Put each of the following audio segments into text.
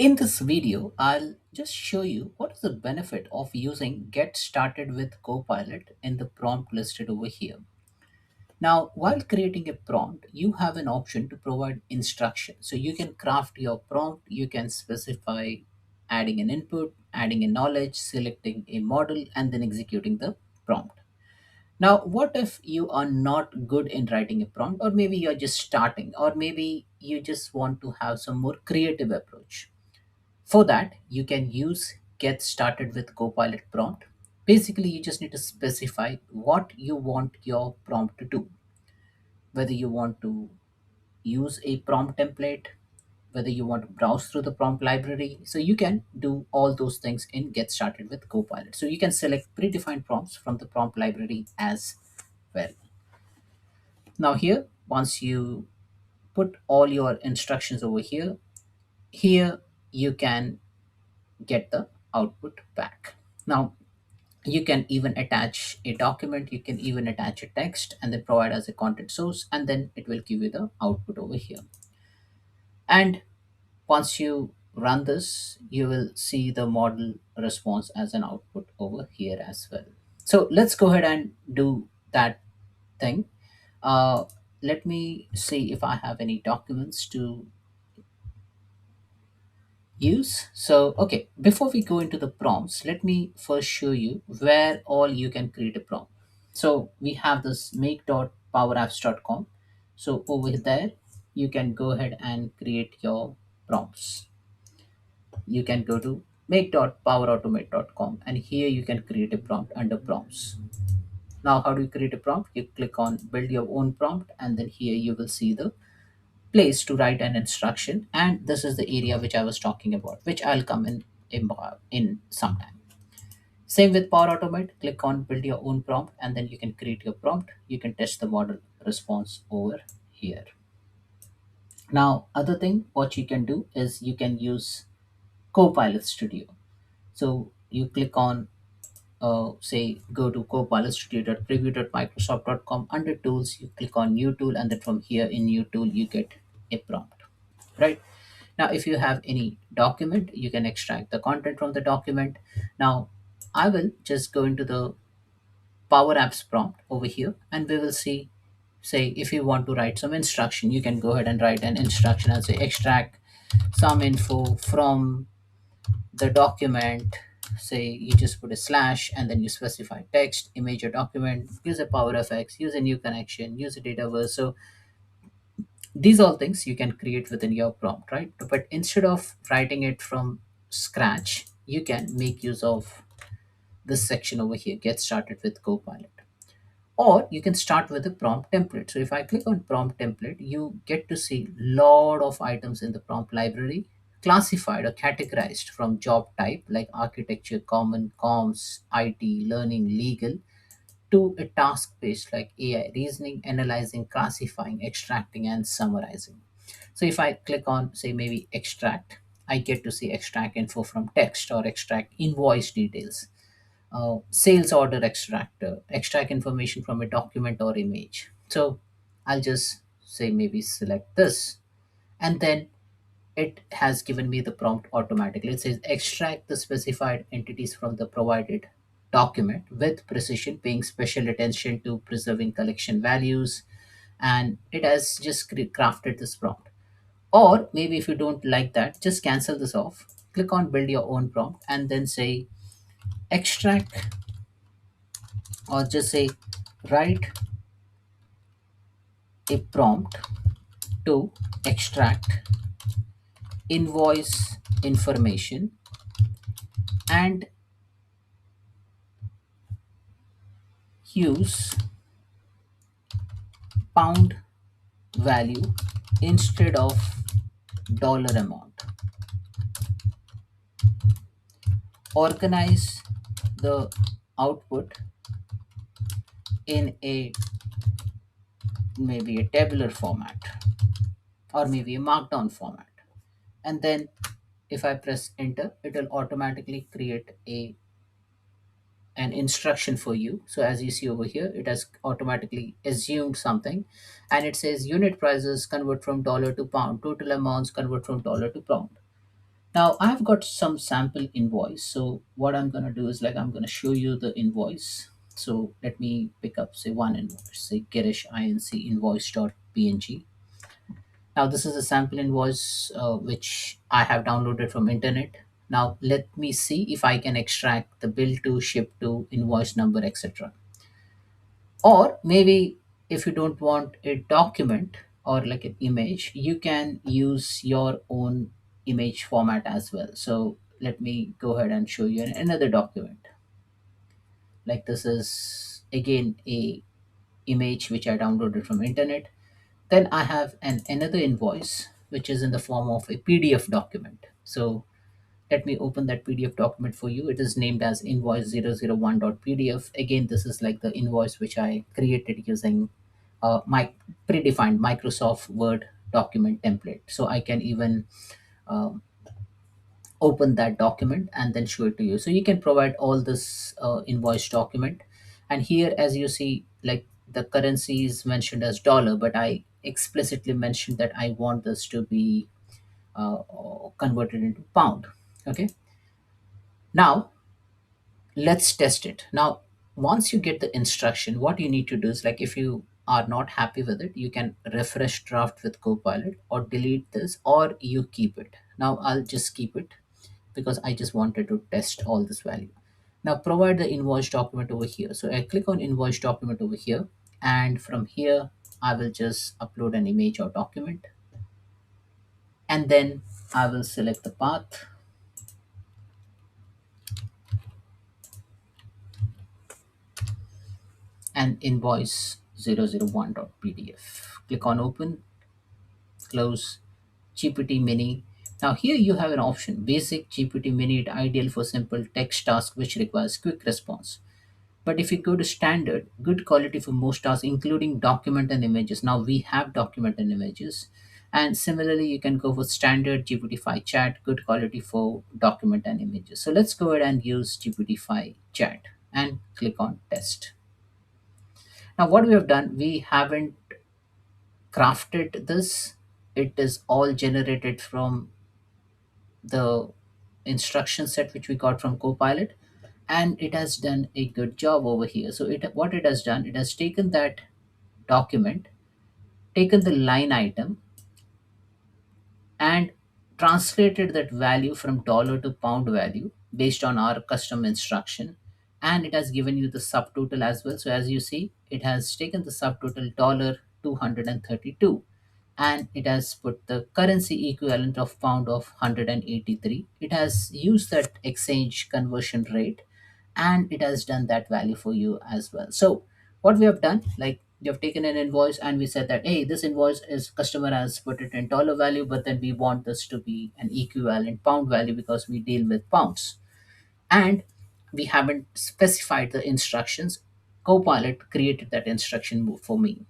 In this video, I'll just show you what is the benefit of using Get Started with Copilot in the prompt listed over here. Now, while creating a prompt, you have an option to provide instructions. So you can craft your prompt, you can specify adding an input, adding a knowledge, selecting a model, and then executing the prompt. Now, what if you are not good in writing a prompt, or maybe you're just starting, or maybe you just want to have some more creative approach? For that, you can use Get Started with Copilot prompt. Basically, you just need to specify what you want your prompt to do, whether you want to use a prompt template, whether you want to browse through the prompt library. So you can do all those things in Get Started with Copilot. So you can select predefined prompts from the prompt library as well. Now here, once you put all your instructions over here, here you can get the output back. Now you can even attach a document, you can even attach a text and then provide as a content source, and then it will give you the output over here. And once you run this, you will see the model response as an output over here as well. So let's go ahead and do that thing. uh, Let me see if I have any documents to use. So, okay, before we go into the prompts, let me first show you where all you can create a prompt. So we have this make.powerapps.com. So over there, you can go ahead and create your prompts. You can go to make.powerautomate.com, and here you can create a prompt under prompts. Now, how do you create a prompt? You click on build your own prompt, and then here you will see the place to write an instruction, and this is the area which I was talking about, which I'll come in some time. Same with Power Automate. Click on build your own prompt, and then you can create your prompt. You can test the model response over here. Now, other thing what you can do is you can use Copilot Studio. So you click on say go to copilotstudio.preview.microsoft.com. Under tools, you click on new tool, and then from here in new tool you get a prompt, right? Now, if you have any document, you can extract the content from the document. Now, I will just go into the Power Apps prompt over here, and we will see, say, if you want to write some instruction, you can go ahead and write an instruction and say extract some info from the document. Say you just put a slash and then you specify text, image, or document, use a power fx, use a new connection, use a dataverse. So these all things you can create within your prompt, right? But instead of writing it from scratch, you can make use of this section over here, get started with Copilot. Or you can start with a prompt template. So if I click on prompt template, you get to see lot of items in the prompt library, classified or categorized from job type like architecture, common, comms, IT, learning, legal, to a task based like AI, reasoning, analyzing, classifying, extracting, and summarizing. So if I click on, say, maybe extract, I get to see extract info from text or extract invoice details, sales order extractor, extract information from a document or image. So I'll just say maybe select this, and then it has given me the prompt automatically. It says extract the specified entities from the provided document with precision, paying special attention to preserving collection values. And it has just crafted this prompt. Or maybe if you don't like that, just cancel this off. Click on build your own prompt and then say extract, or just say write a prompt to extract invoice information and use pound value instead of dollar amount. Organize the output in a maybe a tabular format or maybe a markdown format. And then if I press enter, it will automatically create an instruction for you. So as you see over here, it has automatically assumed something, and it says unit prices convert from dollar to pound, total amounts convert from dollar to pound. Now I've got some sample invoice. So what I'm gonna do is like I'm gonna show you the invoice. So let me pick up say one invoice, say Girish inc invoice.png. Now this is a sample invoice which I have downloaded from internet. Now let me see if I can extract the bill to, ship to, invoice number, etc. Or maybe if you don't want a document or like an image, you can use your own image format as well. So let me go ahead and show you another document. Like this is again a image which I downloaded from internet. Then I have another invoice which is in the form of a PDF document. So let me open that PDF document for you. It is named as invoice001.pdf. Again, this is like the invoice which I created using my predefined Microsoft Word document template. So I can even um, open that document and then show it to you. So you can provide all this invoice document. And here, as you see, like the currency is mentioned as dollar, but I explicitly mentioned that I want this to be uh, converted into pound. Okay. Now let's test it. Now once you get the instruction, what you need to do is like if you are not happy with it, you can refresh draft with Copilot or delete this, or you keep it. Now I'll just keep it because I just wanted to test all this value. Now provide the invoice document over here. So I click on invoice document over here, and from here I will just upload an image or document, and then I will select the path and invoice001.pdf. Click on open, close GPT Mini. Now here you have an option, basic GPT Mini, it ideal for simple text task which requires quick response. But if you go to standard, good quality for most tasks, including document and images. Now we have document and images. And similarly, you can go for standard GPT-5 chat, good quality for document and images. So let's go ahead and use GPT-5 chat and click on test. Now what we have done, we haven't crafted this. It is all generated from the instruction set which we got from Copilot, and it has done a good job over here. So it what it has done, it has taken that document, taken the line item, and translated that value from dollar to pound value based on our custom instruction, and it has given you the subtotal as well. So as you see, it has taken the subtotal dollar 232, and it has put the currency equivalent of pound of 183. It has used that exchange conversion rate, and it has done that value for you as well. So what we have done, like we have taken an invoice and we said that hey, this invoice is customer has put it in dollar value, but then we want this to be an equivalent pound value because we deal with pounds, and we haven't specified the instructions. Copilot created that instruction for me.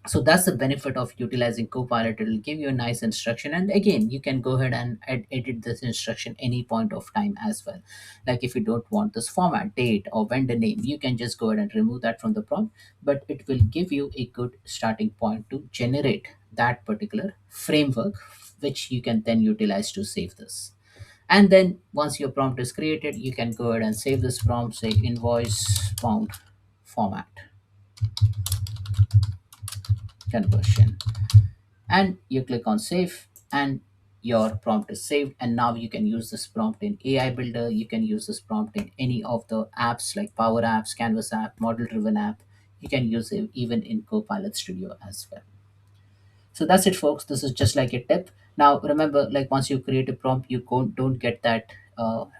So that's the benefit of utilizing Copilot. It will give you a nice instruction, and again you can go ahead and edit this instruction any point of time as well. Like if you don't want this format, date or vendor name, you can just go ahead and remove that from the prompt, but it will give you a good starting point to generate that particular framework, which you can then utilize to save this. And then once your prompt is created, you can go ahead and save this prompt, say invoice pound format conversion, and you click on save, and your prompt is saved. And now you can use this prompt in AI builder, you can use this prompt in any of the apps like Power Apps, Canvas app, Model Driven app. You can use it even in Copilot Studio as well. So that's it, folks. This is just like a tip. Now remember, like once you create a prompt, you don't get that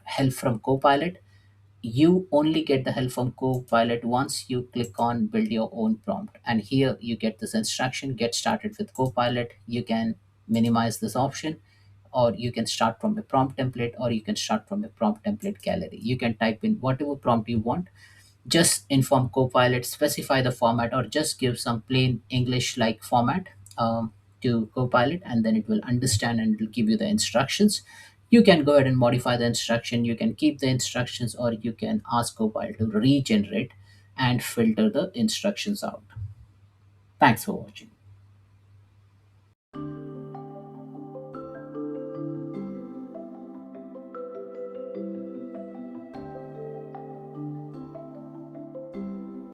help from Copilot. You only get the help from Copilot once you click on build your own prompt. And here you get this instruction, get started with Copilot. You can minimize this option, or you can start from a prompt template, or you can start from a prompt template gallery. You can type in whatever prompt you want, just inform Copilot, specify the format, or just give some plain English like format to Copilot, and then it will understand and it will give you the instructions. You can go ahead and modify the instruction, you can keep the instructions, or you can ask Copilot to regenerate and filter the instructions out. Thanks for watching.